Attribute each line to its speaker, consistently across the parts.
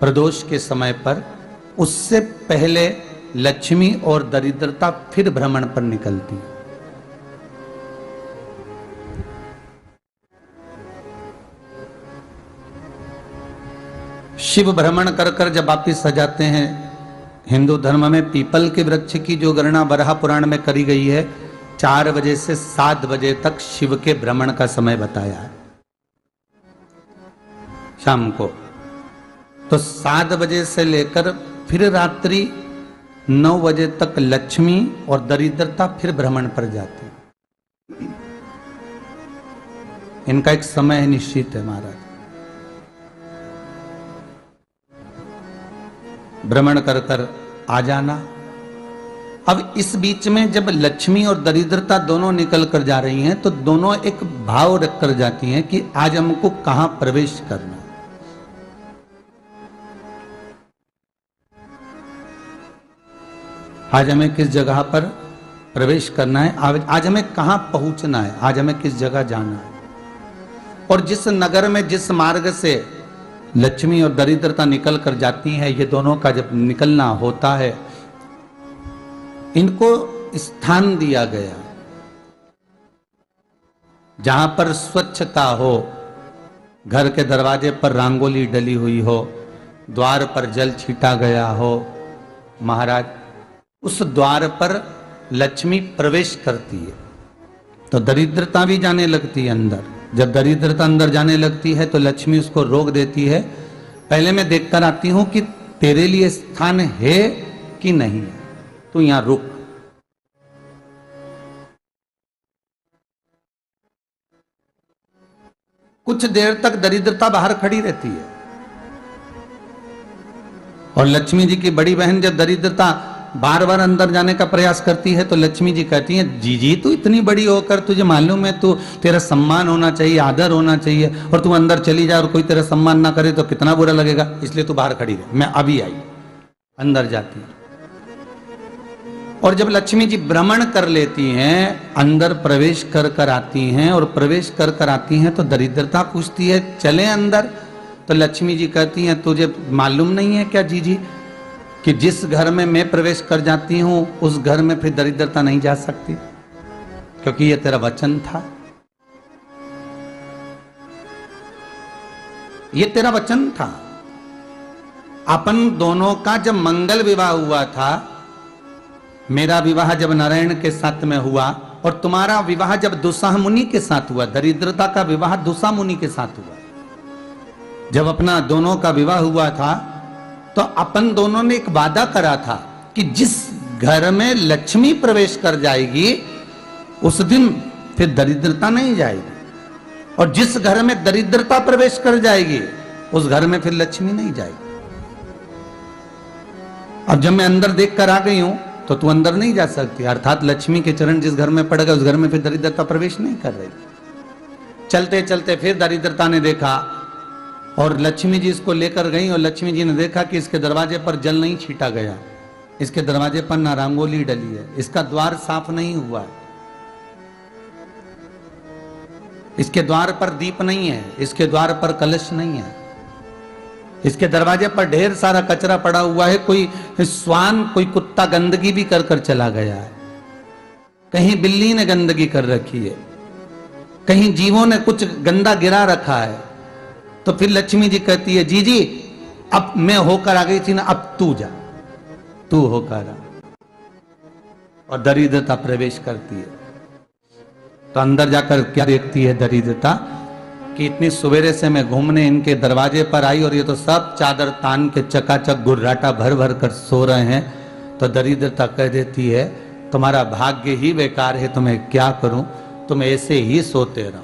Speaker 1: प्रदोष के समय पर, उससे पहले लक्ष्मी और दरिद्रता फिर भ्रमण पर निकलती है। शिव भ्रमण कर कर जब वापिस आ जाते हैं, हिंदू धर्म में पीपल के वृक्ष की जो गणना वराह पुराण में करी गई है, 4 बजे से 7 बजे तक शिव के भ्रमण का समय बताया है शाम को। तो 7 बजे से लेकर फिर रात्रि 9 बजे तक लक्ष्मी और दरिद्रता फिर भ्रमण पर जाती। इनका एक समय निश्चित है महाराज। भ्रमण कर कर आ जाना। अब इस बीच में जब लक्ष्मी और दरिद्रता दोनों निकल कर जा रही हैं, तो दोनों एक भाव रख कर जाती हैं कि आज हमको कहां प्रवेश करना है। आज हमें किस जगह पर प्रवेश करना है, आज हमें कहां पहुंचना है, आज हमें किस जगह जाना है। और जिस नगर में जिस मार्ग से लक्ष्मी और दरिद्रता निकल कर जाती हैं, ये दोनों का जब निकलना होता है, इनको स्थान दिया गया जहां पर स्वच्छता हो, घर के दरवाजे पर रंगोली डली हुई हो, द्वार पर जल छीटा गया हो। महाराज, उस द्वार पर लक्ष्मी प्रवेश करती है तो दरिद्रता भी जाने लगती है अंदर। जब दरिद्रता अंदर जाने लगती है तो लक्ष्मी उसको रोक देती है, पहले मैं देखकर आती हूं कि तेरे लिए स्थान है कि नहीं है, तू यहां रुक। कुछ देर तक दरिद्रता बाहर खड़ी रहती है और लक्ष्मी जी की बड़ी बहन जब दरिद्रता बार बार अंदर जाने का प्रयास करती है तो लक्ष्मी जी कहती हैं, जीजी तू इतनी बड़ी होकर तुझे मालूम है, तू तेरा सम्मान होना चाहिए, आदर होना चाहिए, और तू अंदर चली जा और कोई तेरा सम्मान ना करे तो कितना बुरा लगेगा, इसलिए तू बाहर खड़ी रहे, मैं अभी आई। अंदर जाती है और जब लक्ष्मी जी भ्रमण कर लेती हैं, अंदर प्रवेश कर कर आती हैं, और प्रवेश कर कर आती हैं तो दरिद्रता पूछती है चले अंदर। तो लक्ष्मी जी कहती हैं, तुझे मालूम नहीं है क्या जीजी कि जिस घर में मैं प्रवेश कर जाती हूं उस घर में फिर दरिद्रता नहीं जा सकती, क्योंकि यह तेरा वचन था, ये तेरा वचन था। अपन दोनों का जब मंगल विवाह हुआ था, मेरा विवाह जब नारायण के साथ में हुआ और तुम्हारा विवाह जब दुसाह मुनि के साथ हुआ, दरिद्रता का विवाह दुसा मुनि के साथ हुआ। जब अपना दोनों का विवाह हुआ था तो अपन दोनों ने एक वादा करा था कि जिस घर में लक्ष्मी प्रवेश कर जाएगी उस दिन फिर दरिद्रता नहीं जाएगी, और जिस घर में दरिद्रता प्रवेश कर जाएगी उस घर में फिर लक्ष्मी नहीं जाएगी। अब जब मैं अंदर देख कर आ गई हूं तो तू अंदर नहीं जा सकती, अर्थात लक्ष्मी के चरण जिस घर में पड़ गए उस घर में फिर दरिद्रता प्रवेश नहीं कर रही। चलते चलते फिर दरिद्रता ने देखा और लक्ष्मी जी इसको लेकर गई, और लक्ष्मी जी ने देखा कि इसके दरवाजे पर जल नहीं छीटा गया, इसके दरवाजे पर ना रंगोली डली है, इसका द्वार साफ नहीं हुआ है, इसके द्वार पर दीप नहीं है, इसके द्वार पर कलश नहीं है, इसके दरवाजे पर ढेर सारा कचरा पड़ा हुआ है, कोई श्वान कोई कुत्ता गंदगी भी कर कर चला गया है, कहीं बिल्ली ने गंदगी कर रखी है, कहीं जीवों ने कुछ गंदा गिरा रखा है। तो फिर लक्ष्मी जी कहती है, जीजी अब मैं होकर आ गई थी ना, अब तू जा, तू होकर आ, और दरिद्रता प्रवेश करती है। तो अंदर जाकर क्या देखती है दरिद्रता कि इतनी सवेरे से मैं घूमने इनके दरवाजे पर आई और ये तो सब चादर तान के चकाचक गुर्राटा भर भर कर सो रहे हैं। तो दरिद्रता कह देती है, तुम्हारा भाग्य ही बेकार है, तुम्हें क्या करूं, तुम ऐसे ही सोते रहो।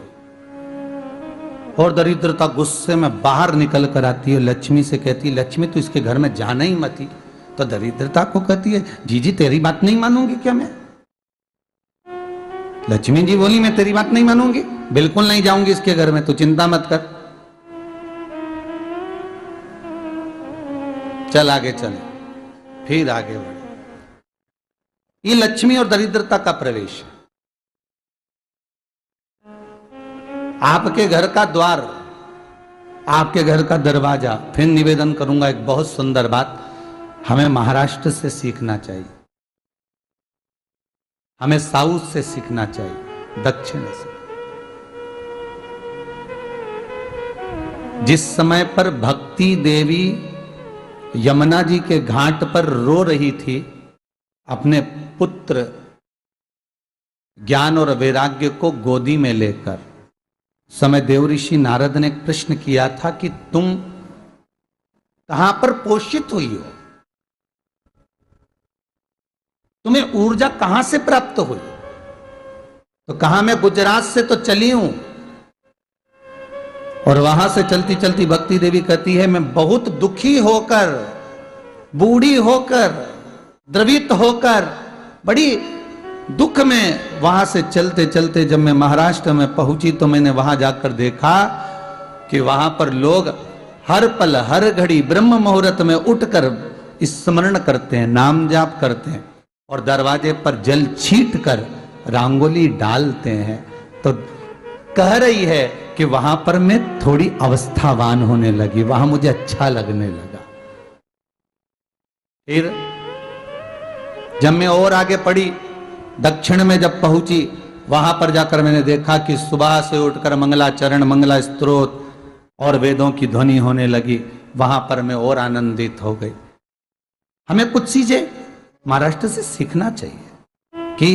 Speaker 1: और दरिद्रता गुस्से में बाहर निकल कर आती है, लक्ष्मी से कहती है, लक्ष्मी तू इसके घर में जाना ही मत ही। तो दरिद्रता को कहती है, जीजी तेरी बात नहीं मानूंगी क्या मैं? लक्ष्मी जी बोली, मैं तेरी बात नहीं मानूंगी, बिल्कुल नहीं जाऊंगी इसके घर में, तू चिंता मत कर, चल आगे चले। फिर आगे बढ़े। ये लक्ष्मी और दरिद्रता का प्रवेश है। आपके घर का द्वार आपके घर का दरवाजा। फिर निवेदन करूंगा एक बहुत सुंदर बात, हमें महाराष्ट्र से सीखना चाहिए, हमें साउथ से सीखना चाहिए, दक्षिण से। जिस समय पर भक्ति देवी यमुना जी के घाट पर रो रही थी अपने पुत्र ज्ञान और वैराग्य को गोदी में लेकर, समय देवऋषि नारद ने प्रश्न किया था कि तुम कहां पर पोषित हुई हो, तुम्हें ऊर्जा कहां से प्राप्त हुई? तो कहा मैं गुजरात से तो चली हूं। और वहां से चलती चलती भक्ति देवी कहती है मैं बहुत दुखी होकर, बूढ़ी होकर, द्रवित होकर, बड़ी दुख में वहां से चलते चलते जब मैं महाराष्ट्र में पहुंची तो मैंने वहां जाकर देखा कि वहां पर लोग हर पल हर घड़ी ब्रह्म मुहूर्त में उठकर स्मरण करते हैं, नाम जाप करते हैं और दरवाजे पर जल छीट कर रंगोली डालते हैं। तो कह रही है कि वहां पर मैं थोड़ी अवस्थावान होने लगी, वहां मुझे अच्छा लगने लगा। फिर जब मैं और आगे पढ़ी, दक्षिण में जब पहुंची, वहां पर जाकर मैंने देखा कि सुबह से उठकर मंगलाचरण, मंगला स्तोत्र और वेदों की ध्वनि होने लगी। वहां पर मैं और आनंदित हो गई। हमें कुछ चीजें महाराष्ट्र से सीखना चाहिए कि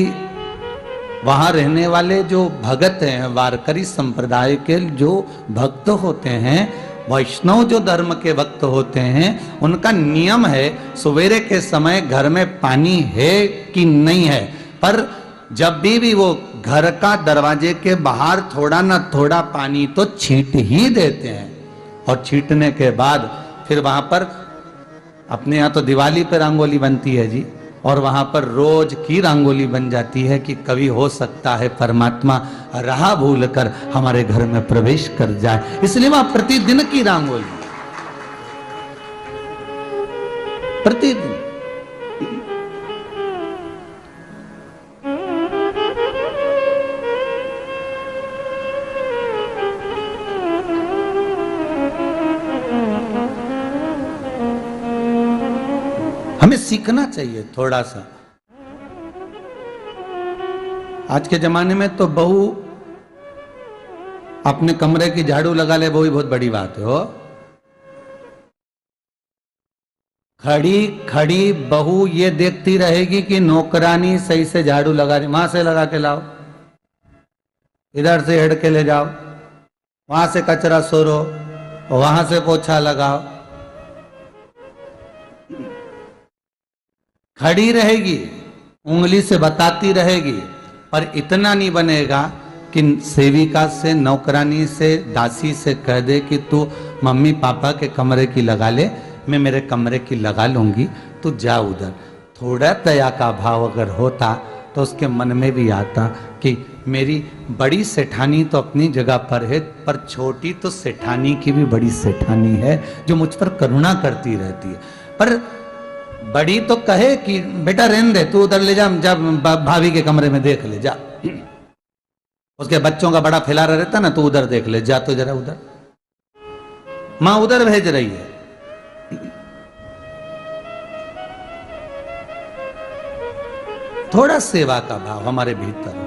Speaker 1: वहां रहने वाले जो भगत हैं, वारकरी संप्रदाय के जो भक्त होते हैं, वैष्णव जो धर्म के भक्त होते हैं, उनका नियम है सवेरे के समय घर में पानी है कि नहीं है, पर जब भी वो घर का दरवाजे के बाहर थोड़ा ना थोड़ा पानी तो छींट ही देते हैं। और छींटने के बाद फिर वहां पर अपने यहाँ तो दिवाली पे रंगोली बनती है जी, और वहां पर रोज की रंगोली बन जाती है कि कभी हो सकता है परमात्मा राह भूल कर हमारे घर में प्रवेश कर जाए, इसलिए वहां प्रतिदिन की रंगोली, प्रतिदिन। हमें सीखना चाहिए थोड़ा सा। आज के जमाने में तो बहू अपने कमरे की झाड़ू लगा ले, वो ही बहुत बड़ी बात है। हो खड़ी खड़ी बहू ये देखती रहेगी कि नौकरानी सही से झाड़ू लगा रही, वहां से लगा के लाओ, इधर से हेड के ले जाओ, वहां से कचरा सोरो, वहां से पोछा लगाओ। खड़ी रहेगी, उंगली से बताती रहेगी, पर इतना नहीं बनेगा कि सेविका से, नौकरानी से, दासी से कह दे कि तू मम्मी पापा के कमरे की लगा ले, मैं मेरे कमरे की लगा लूंगी, तू जा उधर। थोड़ा दया का भाव अगर होता तो उसके मन में भी आता कि मेरी बड़ी सेठानी तो अपनी जगह पर है, पर छोटी तो सेठानी की भी बड़ी सेठानी है जो मुझ पर करुणा करती रहती है। पर बड़ी तो कहे कि बेटा रहने दे, तू उधर ले जा, जब भाभी के कमरे में देख ले जा, उसके बच्चों का बड़ा फैलारा रहता ना, तू उधर देख ले जा, तो जरा उधर, मां उधर भेज रही है। थोड़ा सेवा का भाव हमारे भीतर